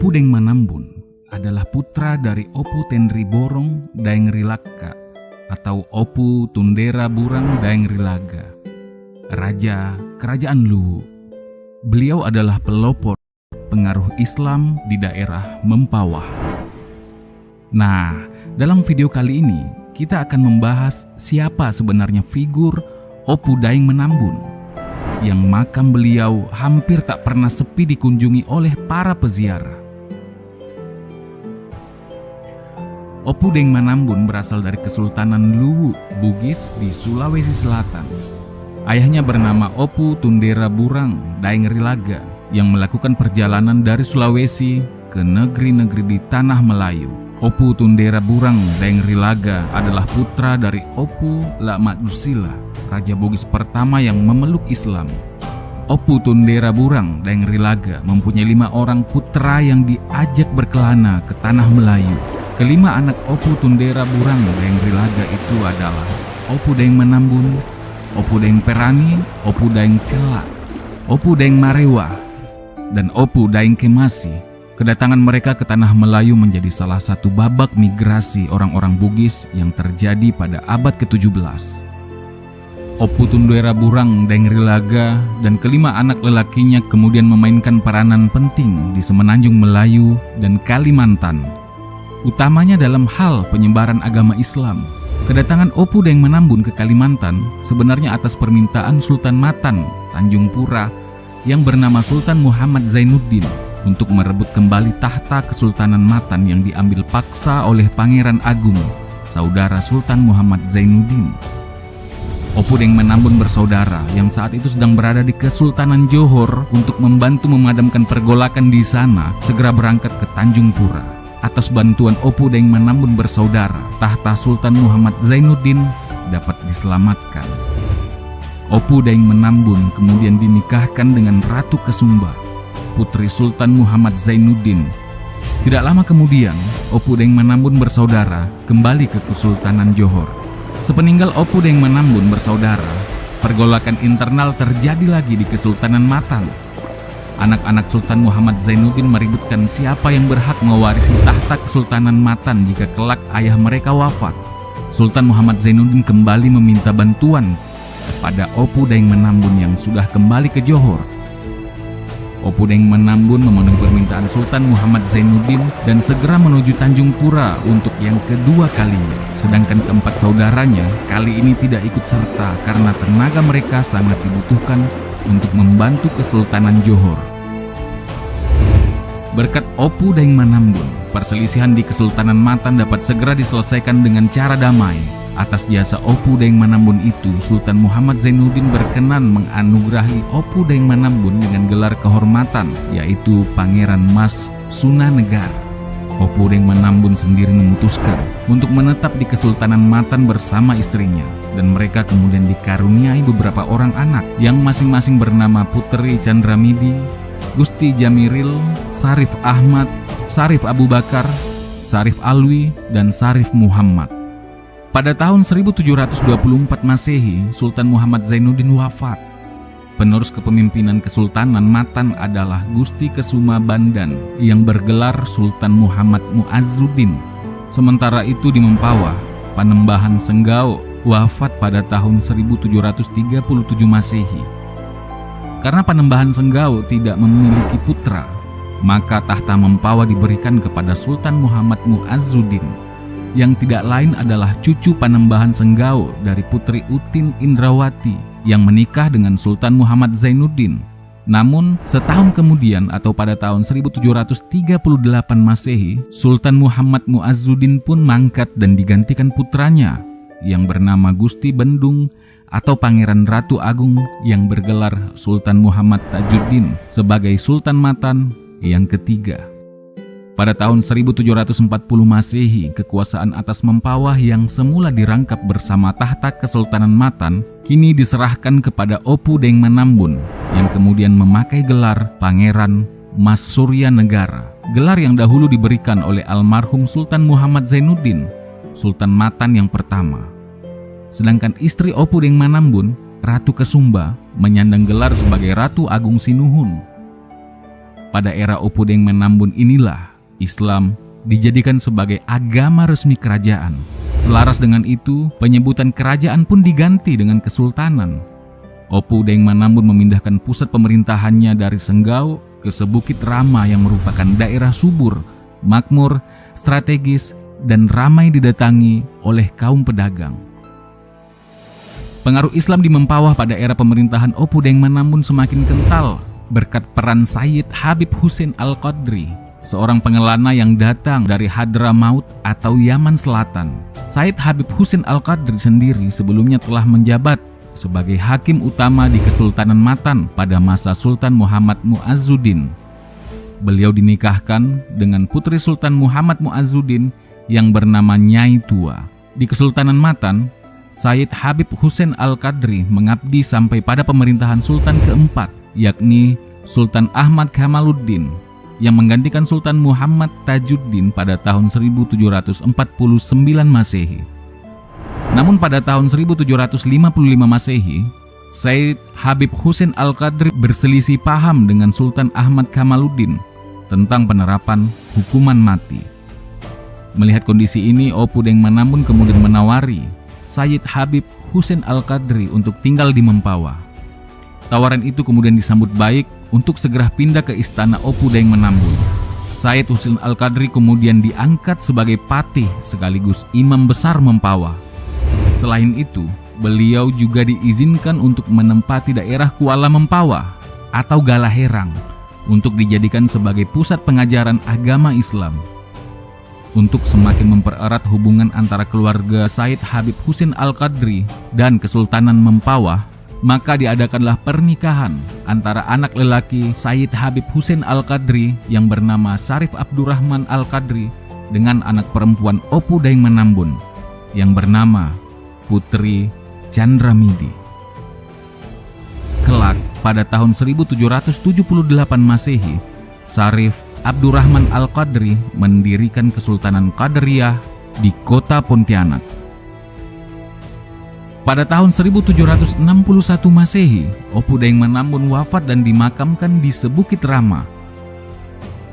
Opu Deng Manambun adalah putra dari Opu Tenri Borong Daeng Rilaka atau Opu Tundera Burang Daeng Rilaga, Raja Kerajaan Luwu. Beliau adalah pelopor pengaruh Islam di daerah Mempawah. Nah, dalam video kali ini kita akan membahas siapa sebenarnya figur Opu Daeng Manambun, yang makam beliau hampir tak pernah sepi dikunjungi oleh para peziarah. Opu Deng Manambun berasal dari Kesultanan Luwu, Bugis di Sulawesi Selatan. Ayahnya bernama Opu Tundera Burang Daeng Rilaga yang melakukan perjalanan dari Sulawesi ke negeri-negeri di Tanah Melayu. Opu Tundera Burang Daeng Rilaga adalah putra dari Opu Lakmadusila, Raja Bugis pertama yang memeluk Islam. Opu Tundera Burang Daeng Rilaga mempunyai 5 orang putra yang diajak berkelana ke Tanah Melayu. Kelima anak Opu Tundera Burang Daeng Rilaga itu adalah Opu Daeng Manambun, Opu Daeng Perani, Opu Daeng Cela, Opu Daeng Marewa, dan Opu Daeng Kemasi. Kedatangan mereka ke Tanah Melayu menjadi salah satu babak migrasi orang-orang Bugis yang terjadi pada abad ke-17. Opu Tundera Burang Daeng Rilaga dan kelima anak lelakinya kemudian memainkan peranan penting di Semenanjung Melayu dan Kalimantan, utamanya dalam hal penyebaran agama Islam. Kedatangan Opu Daeng Manambun ke Kalimantan sebenarnya atas permintaan Sultan Matan Tanjung Pura yang bernama Sultan Muhammad Zainuddin untuk merebut kembali tahta Kesultanan Matan yang diambil paksa oleh Pangeran Agung, saudara Sultan Muhammad Zainuddin. Opu Daeng Manambun bersaudara yang saat itu sedang berada di Kesultanan Johor untuk membantu memadamkan pergolakan di sana segera berangkat ke Tanjung Pura. Atas bantuan Opu Daeng Manambun bersaudara, tahta Sultan Muhammad Zainuddin dapat diselamatkan. Opu Daeng Manambun kemudian dinikahkan dengan Ratu Kesumba, putri Sultan Muhammad Zainuddin. Tidak lama kemudian, Opu Daeng Manambun bersaudara kembali ke Kesultanan Johor. Sepeninggal Opu Daeng Manambun bersaudara, pergolakan internal terjadi lagi di Kesultanan Matan. Anak-anak Sultan Muhammad Zainuddin meributkan siapa yang berhak mewarisi tahta Kesultanan Matan jika kelak ayah mereka wafat. Sultan Muhammad Zainuddin kembali meminta bantuan kepada Opu Daeng Manambun yang sudah kembali ke Johor. Opu Daeng Manambun memenuhi permintaan Sultan Muhammad Zainuddin dan segera menuju Tanjung Pura untuk yang kedua kalinya. Sedangkan keempat saudaranya kali ini tidak ikut serta karena tenaga mereka sangat dibutuhkan untuk membantu Kesultanan Johor. Berkat Opu Daeng Manambun, perselisihan di Kesultanan Matan dapat segera diselesaikan dengan cara damai. Atas jasa Opu Daeng Manambun itu, Sultan Muhammad Zainuddin berkenan menganugerahi Opu Daeng Manambun dengan gelar kehormatan, yaitu Pangeran Mas Sunanegara. Opu Daeng Manambun sendiri memutuskan untuk menetap di Kesultanan Matan bersama istrinya, dan mereka kemudian dikaruniai beberapa orang anak yang masing-masing bernama Putri Chandramidi, Gusti Jamiril, Sarif Ahmad, Sarif Abu Bakar, Sarif Alwi, dan Sarif Muhammad. Pada tahun 1724 Masehi, Sultan Muhammad Zainuddin wafat. Penerus kepemimpinan Kesultanan Matan adalah Gusti Kesuma Bandan yang bergelar Sultan Muhammad Mu'azzuddin. Sementara itu di Mempawah, Panembahan Senggao wafat pada tahun 1737 Masehi. Karena Panembahan Senggao tidak memiliki putra, maka tahta Mempawah diberikan kepada Sultan Muhammad Mu'azzuddin, yang tidak lain adalah cucu Panembahan Senggao dari Putri Utin Indrawati yang menikah dengan Sultan Muhammad Zainuddin. Namun, setahun kemudian atau pada tahun 1738 Masehi, Sultan Muhammad Mu'azzuddin pun mangkat dan digantikan putranya yang bernama Gusti Bendung atau Pangeran Ratu Agung yang bergelar Sultan Muhammad Tajuddin sebagai Sultan Matan yang ketiga. Pada tahun 1740 Masehi, kekuasaan atas Mempawah yang semula dirangkap bersama tahta Kesultanan Matan kini diserahkan kepada Opu Daeng Manambun yang kemudian memakai gelar Pangeran Mas Surya Negara, gelar yang dahulu diberikan oleh almarhum Sultan Muhammad Zainuddin, Sultan Matan yang pertama. Sedangkan istri Opu Daeng Manambun, Ratu Kesumba, menyandang gelar sebagai Ratu Agung Sinuhun. Pada era Opu Deng Menambun inilah Islam dijadikan sebagai agama resmi kerajaan. Selaras dengan itu, penyebutan kerajaan pun diganti dengan kesultanan. Opu Deng Menambun memindahkan pusat pemerintahannya dari Senggau ke Sebukit Rama yang merupakan daerah subur, makmur, strategis, dan ramai didatangi oleh kaum pedagang. Pengaruh Islam di Mempawah pada era pemerintahan Opu Deng Menambun semakin kental berkat peran Sayyid Habib Hussein Al-Qadri, seorang pengelana yang datang dari Hadramaut atau Yaman Selatan. Sayyid Habib Hussein Al-Qadri sendiri sebelumnya telah menjabat sebagai hakim utama di Kesultanan Matan pada masa Sultan Muhammad Mu'azzuddin. Beliau dinikahkan dengan putri Sultan Muhammad Mu'azzuddin yang bernama Nyai Tua. Di Kesultanan Matan, Sayyid Habib Hussein Al-Qadri mengabdi sampai pada pemerintahan Sultan keempat, yakni Sultan Ahmad Kamaluddin, yang menggantikan Sultan Muhammad Tajuddin pada tahun 1749 Masehi. Namun pada tahun 1755 Masehi, Sayyid Habib Hussein Al-Qadri berselisih paham dengan Sultan Ahmad Kamaluddin tentang penerapan hukuman mati. Melihat kondisi ini, Opu Deng Menambun kemudian menawari Sayyid Habib Hussein Al-Qadri untuk tinggal di Mempawah. Tawaran itu kemudian disambut baik untuk segera pindah ke istana Opu Deng Menambun. Sayyid Hussein Al-Qadri kemudian diangkat sebagai patih sekaligus imam besar Mempawah. Selain itu, beliau juga diizinkan untuk menempati daerah Kuala Mempawah atau Galaherang untuk dijadikan sebagai pusat pengajaran agama Islam. Untuk semakin mempererat hubungan antara keluarga Sayyid Habib Hussein Al-Qadri dan Kesultanan Mempawah, maka diadakanlah pernikahan antara anak lelaki Sayyid Habib Hussein Al-Qadri yang bernama Syarif Abdurrahman Al-Qadri dengan anak perempuan Opu Deng Menambun yang bernama Putri Chandramidi. Kelak pada tahun 1778 Masehi, Syarif Abdurrahman Al-Qadri mendirikan Kesultanan Qadariyah di kota Pontianak. Pada tahun 1761 Masehi, Opu Deng Menambun wafat dan dimakamkan di Sebukit Rama.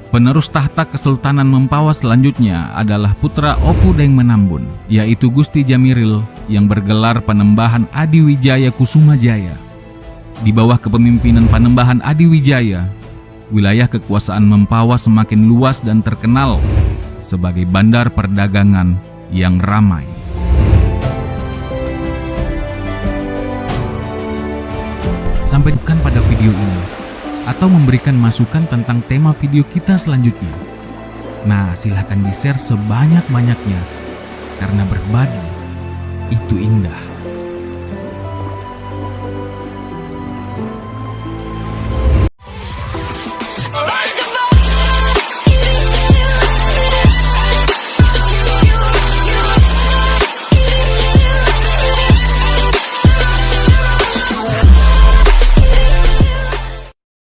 Penerus tahta Kesultanan Mempawah selanjutnya adalah putra Opu Deng Menambun, yaitu Gusti Jamiril yang bergelar Panembahan Adiwijaya Kusumajaya. Di bawah kepemimpinan Panembahan Adiwijaya, wilayah kekuasaan Mempawah semakin luas dan terkenal sebagai bandar perdagangan yang ramai. Sampai jumpa pada video ini atau memberikan masukan tentang tema video kita selanjutnya. Nah, silahkan di-share sebanyak-banyaknya karena berbagi itu indah.